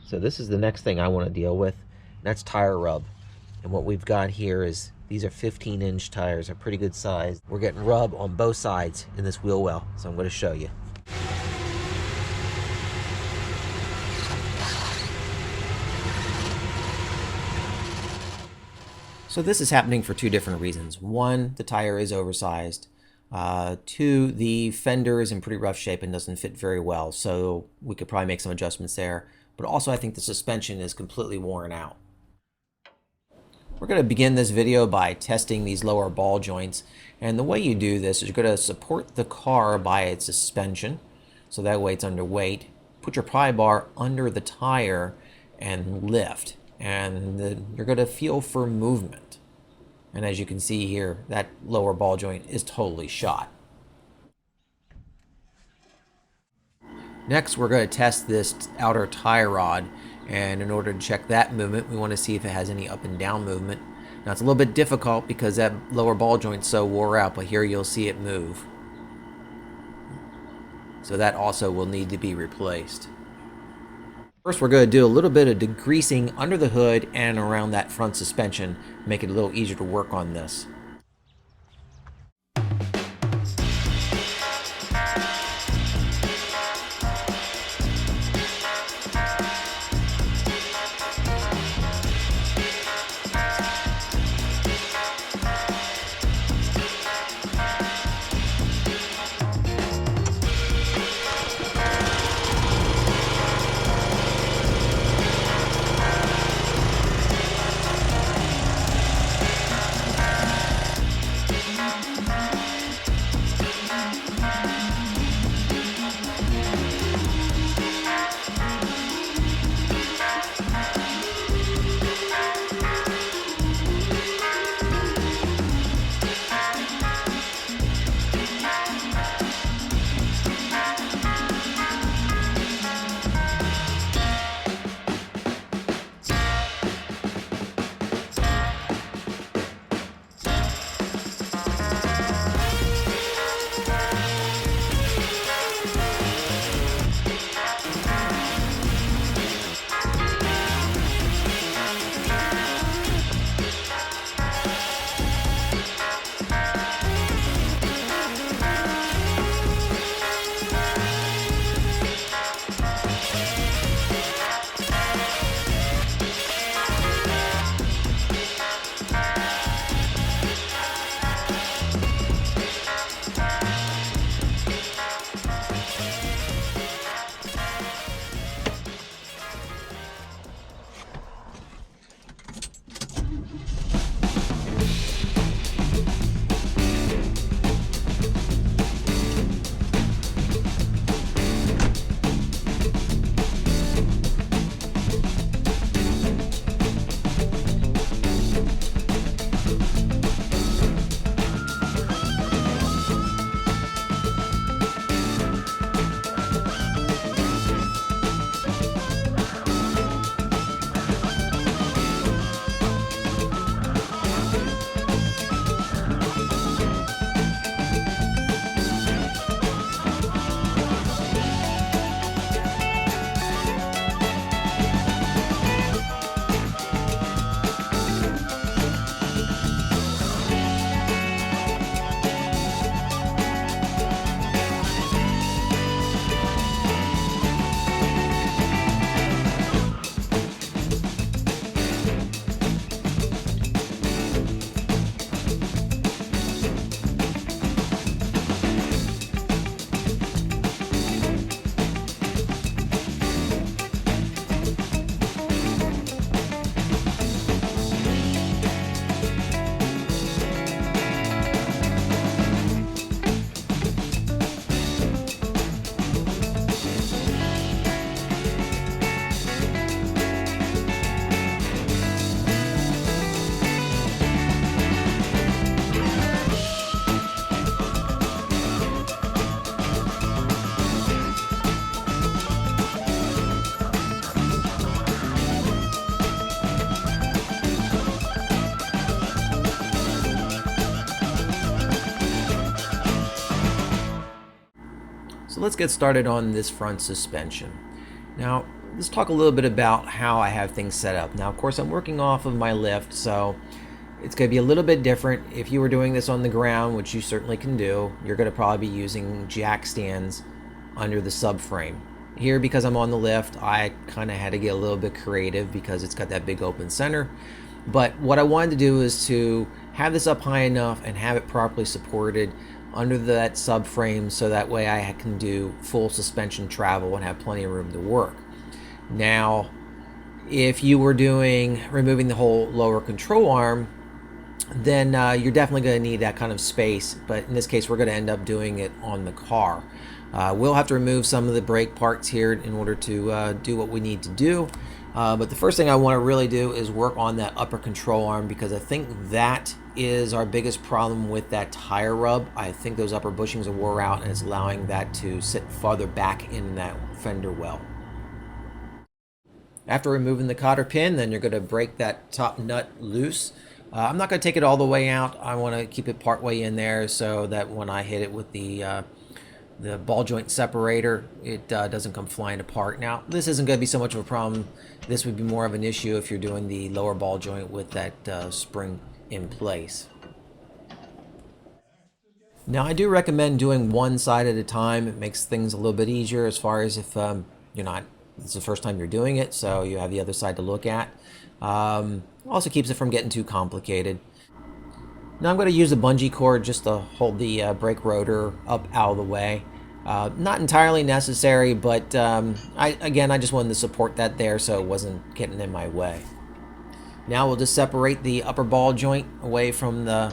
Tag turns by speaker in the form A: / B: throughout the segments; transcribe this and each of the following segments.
A: So this is the next thing I want to deal with, and that's tire rub. And what we've got here is, these are 15-inch tires, are pretty good size. We're getting rub on both sides in this wheel well, so I'm going to show you. So this is happening for two different reasons. One, the tire is oversized. Two, the fender is in pretty rough shape and doesn't fit very well, so we could probably make some adjustments there. But also I think the suspension is completely worn out. We're going to begin this video by testing these lower ball joints, and the way you do this is you're going to support the car by its suspension, so that way it's under weight. Put your pry bar under the tire and lift, and you're going to feel for movement. And as you can see here, that lower ball joint is totally shot. Next, we're going to test this outer tie rod, and in order to check that movement, we want to see if it has any up and down movement. Now it's a little bit difficult because that lower ball joint's so wore out, but here you'll see it move. So that also will need to be replaced. First, we're going to do a little bit of degreasing under the hood and around that front suspension, make it a little easier to work on this. So let's get started on this front suspension. Now, let's talk a little bit about how I have things set up. Now, of course, I'm working off of my lift, so it's going to be a little bit different. If you were doing this on the ground, which you certainly can do, you're going to probably be using jack stands under the subframe. Here, because I'm on the lift, I kind of had to get a little bit creative because it's got that big open center. But what I wanted to do is to have this up high enough and have it properly supported under that subframe so that way I can do full suspension travel and have plenty of room to work. Now, if you were removing the whole lower control arm, then you're definitely going to need that kind of space. But in this case, we're going to end up doing it on the car. We'll have to remove some of the brake parts here in order to do what we need to do. But the first thing I want to really do is work on that upper control arm, because I think that is our biggest problem with that tire rub. I think those upper bushings are wore out, and it's allowing that to sit farther back in that fender well. After removing the cotter pin, then you're going to break that top nut loose. I'm not going to take it all the way out. I want to keep it part way in there so that when I hit it with the ball joint separator, it doesn't come flying apart. Now, this isn't going to be so much of a problem. This would be more of an issue if you're doing the lower ball joint with that spring in place. Now, I do recommend doing one side at a time. It makes things a little bit easier as far as if it's the first time you're doing it, so you have the other side to look at. Also keeps it from getting too complicated. Now I'm going to use a bungee cord just to hold the brake rotor up out of the way. Not entirely necessary, but I just wanted to support that there so it wasn't getting in my way. Now we'll just separate the upper ball joint away from the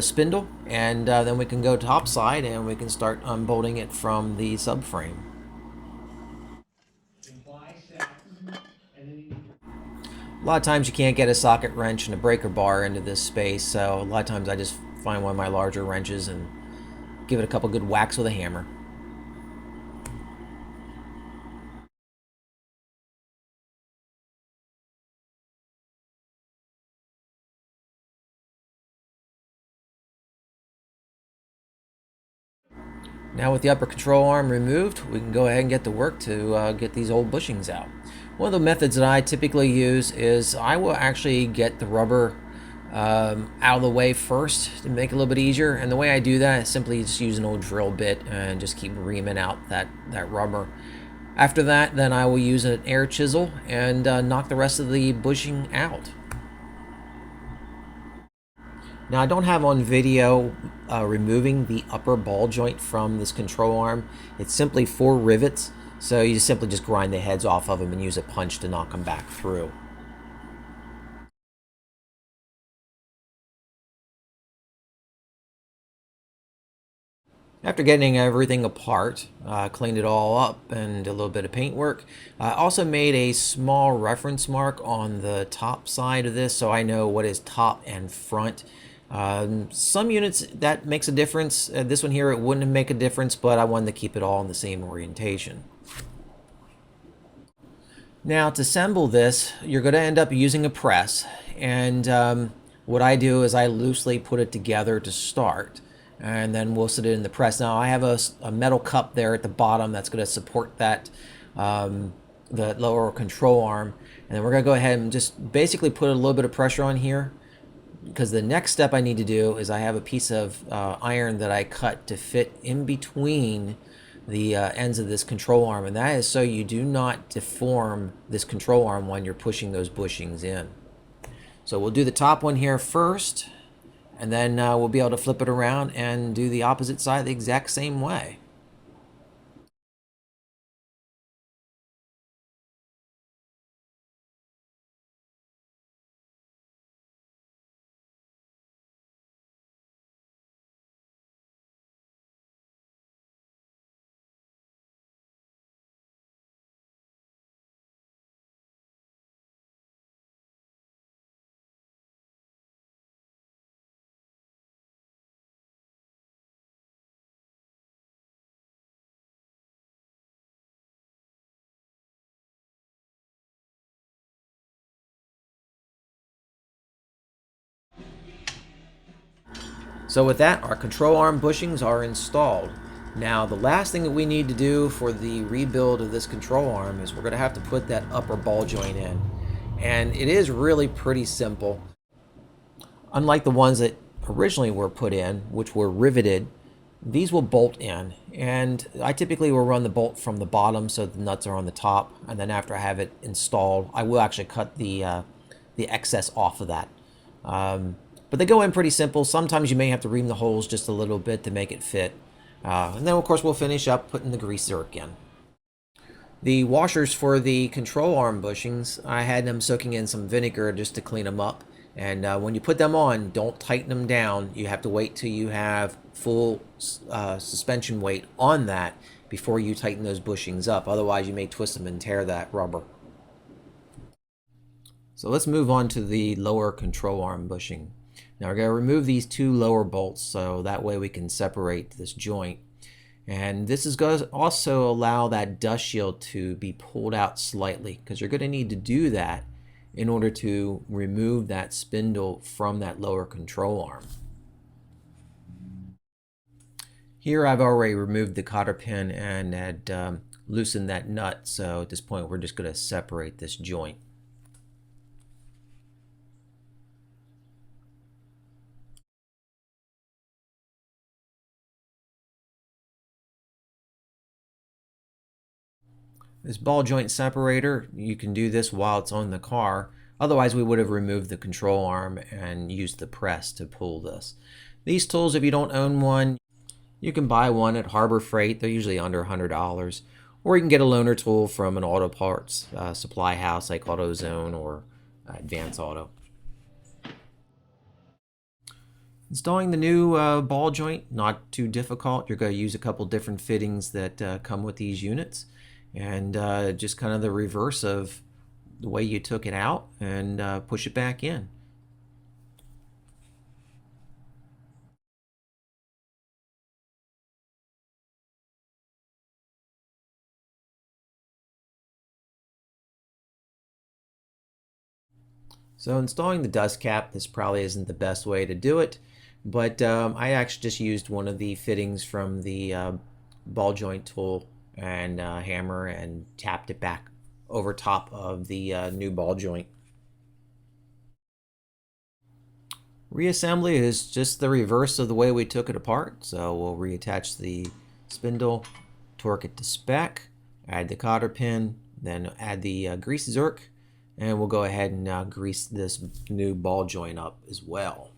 A: spindle, and then we can go topside and we can start unbolting it from the subframe. A lot of times you can't get a socket wrench and a breaker bar into this space, so a lot of times I just find one of my larger wrenches and give it a couple good whacks with a hammer. Now with the upper control arm removed, we can go ahead and get to work to get these old bushings out. One of the methods that I typically use is I will actually get the rubber out of the way first to make it a little bit easier. And the way I do that is simply just use an old drill bit and just keep reaming out that rubber. After that, then I will use an air chisel and knock the rest of the bushing out. Now I don't have on video removing the upper ball joint from this control arm. It's simply 4 rivets, so you simply just grind the heads off of them and use a punch to knock them back through. After getting everything apart, cleaned it all up and a little bit of paint work, I also made a small reference mark on the top side of this so I know what is top and front. Some units that makes a difference. This one here, it wouldn't make a difference, but I wanted to keep it all in the same orientation. Now to assemble this, you're going to end up using a press, and what I do is I loosely put it together to start, and then we'll sit it in the press. Now I have a metal cup there at the bottom that's going to support that the lower control arm, and then we're going to go ahead and just basically put a little bit of pressure on here, because the next step I need to do is I have a piece of iron that I cut to fit in between the ends of this control arm, and that is so you do not deform this control arm when you're pushing those bushings in. So we'll do the top one here first, and then we'll be able to flip it around and do the opposite side the exact same way. So with that, our control arm bushings are installed. Now, the last thing that we need to do for the rebuild of this control arm is we're going to have to put that upper ball joint in. And it is really pretty simple. Unlike the ones that originally were put in, which were riveted, these will bolt in. And I typically will run the bolt from the bottom so the nuts are on the top. And then after I have it installed, I will actually cut the excess off of that. But they go in pretty simple. Sometimes you may have to ream the holes just a little bit to make it fit. And then, of course, we'll finish up putting the grease zerk in. The washers for the control arm bushings, I had them soaking in some vinegar just to clean them up. And when you put them on, don't tighten them down. You have to wait till you have full suspension weight on that before you tighten those bushings up. Otherwise, you may twist them and tear that rubber. So let's move on to the lower control arm bushing. Now we're going to remove these two lower bolts so that way we can separate this joint. And this is going to also allow that dust shield to be pulled out slightly, because you're going to need to do that in order to remove that spindle from that lower control arm. Here I've already removed the cotter pin and had loosened that nut, so at this point we're just going to separate this joint. This ball joint separator, you can do this while it's on the car. Otherwise, we would have removed the control arm and used the press to pull this. These tools, if you don't own one, you can buy one at Harbor Freight. They're usually under $100. Or you can get a loaner tool from an auto parts supply house like AutoZone or Advance Auto. Installing the new ball joint, not too difficult. You're going to use a couple different fittings that come with these units. And just kind of the reverse of the way you took it out, and push it back in. So installing the dust cap, this probably isn't the best way to do it, but I actually just used one of the fittings from the ball joint tool and hammer and tapped it back over top of the new ball joint. Reassembly is just the reverse of the way we took it apart. So we'll reattach the spindle, torque it to spec, add the cotter pin, then add the grease zerk, and we'll go ahead and grease this new ball joint up as well.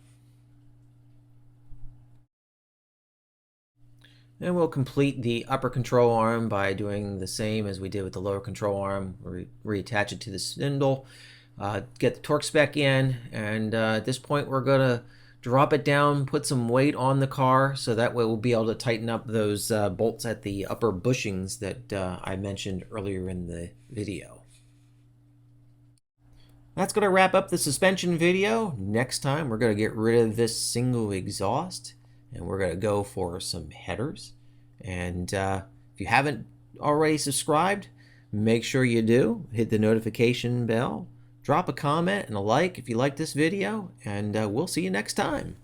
A: And we'll complete the upper control arm by doing the same as we did with the lower control arm. Reattach it to the spindle, get the torque spec in, and at this point we're going to drop it down, put some weight on the car, so that way we'll be able to tighten up those bolts at the upper bushings that I mentioned earlier in the video. That's going to wrap up the suspension video. Next time we're going to get rid of this single exhaust, and we're going to go for some headers. And if you haven't already subscribed, make sure you do. Hit the notification bell, drop a comment and a like if you like this video, and we'll see you next time.